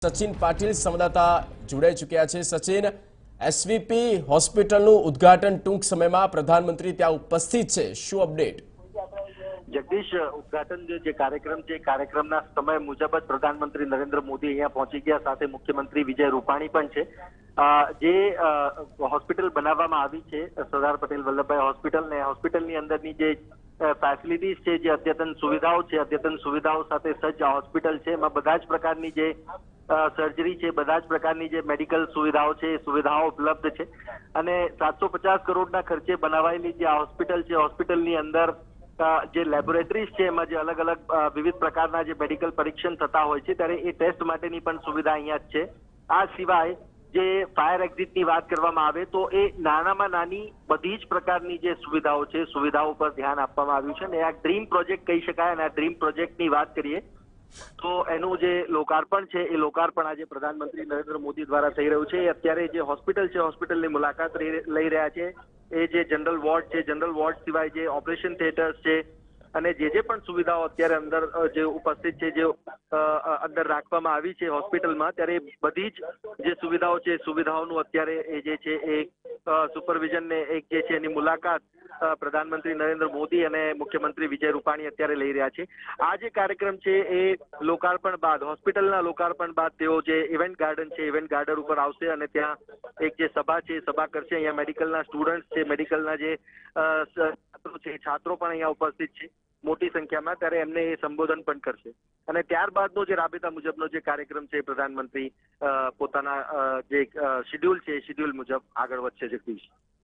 સચિન પાટીલ સંવાદદાતા જોડાઈ ચૂક્યા છે। સચિન, એસવીપી હોસ્પિટલનું ઉદ્ઘાટન ટૂંક સમયમાં પ્રધાનમંત્રી ત્યાં ઉપસ્થિત છે, શું અપડેટ? જગદીશ, ઉદ્ઘાટન જે કાર્યક્રમ છે કાર્યક્રમના સમય મુજબ જ પ્રધાનમંત્રી નરેન્દ્ર મોદી અહીંયા પહોંચી ગયા, સાથે મુખ્યમંત્રી વિજય રૂપાણી પણ છે। જે હોસ્પિટલ બનાવવામાં આવી છે સરદાર પટેલ વલ્લભભાઈ હોસ્પિટલ, ને હોસ્પિટલની અંદરની જે ફેસિલિટીઝ છે, જે અદ્યતન સુવિધાઓ છે, અદ્યતન સુવિધાઓ સાથે સજ્જ હોસ્પિટલ છે, એમાં બધા જ પ્રકારની જે સર્જરી છે, બધા જ પ્રકારની જે મેડિકલ સુવિધાઓ છે એ સુવિધાઓ ઉપલબ્ધ છે। અને 750 કરોડના ખર્ચે બનાવાયેલી જે આ હોસ્પિટલ છે, હોસ્પિટલની અંદર જે લેબોરેટરીઝ છે એમાં જે અલગ અલગ વિવિધ પ્રકારના જે મેડિકલ પરીક્ષણ થતા હોય છે, ત્યારે એ ટેસ્ટ માટેની પણ સુવિધા અહીંયા જ છે। આ સિવાય જે ફાયર એક્ઝિટની વાત કરવામાં આવે તો એ નાનામાં નાની બધી જ પ્રકારની જે સુવિધાઓ છે, સુવિધાઓ પર ધ્યાન આપવામાં આવ્યું છે। અને આ ડ્રીમ પ્રોજેક્ટ કહી શકાય। અને આ ડ્રીમ પ્રોજેક્ટની વાત કરીએ તો એનું જે લોકાર્પણ છે એ લોકાર્પણ આજે પ્રધાનમંત્રી નરેન્દ્ર મોદી દ્વારા થઈ રહ્યું છે। અત્યારે જે હોસ્પિટલ છે, હોસ્પિટલની મુલાકાત લઈ રહ્યા છે। એ જે જનરલ વોર્ડ છે, જનરલ વોર્ડ સિવાય જે ઓપરેશન થિયેટર્સ છે અને જે પણ સુવિધાઓ અત્યારે અંદર જે ઉપસ્થિત છે, જે અંદર રાખવામાં આવી છે હોસ્પિટલમાં, ત્યારે બધી જ જે સુવિધાઓ છે, સુવિધાઓનું અત્યારે એ જે છે એ સુપરવિઝન ને એક જે છે એની મુલાકાત પ્રધાનમંત્રી નરેન્દ્ર મોદી અને મુખ્યમંત્રી વિજય રૂપાણી અત્યારે લઈ રહ્યા છે। આ જે કાર્યક્રમ છે એ લોકાર્પણ બાદ, હોસ્પિટલના લોકાર્પણ બાદ તેઓ જે ઇવેન્ટ ગાર્ડન છે, ઇવેન્ટ ગાર્ડન ઉપર આવશે અને ત્યાં એક જે સભા છે સભા કરશે। અહીંયા મેડિકલના સ્ટુડન્ટ છે, મેડિકલના જે છાત્રો છે, છાત્રો પણ અહીંયા ઉપસ્થિત છે મોટી સંખ્યામાં, ત્યારે એમને એ સંબોધન પણ કરશે। અને ત્યારબાદનો જે રાબેતા મુજબનો જે કાર્યક્રમ છે, પ્રધાનમંત્રી પોતાના જે શિડ્યુલ છે એ શિડ્યુલ મુજબ આગળ વધશે। જગદીશ।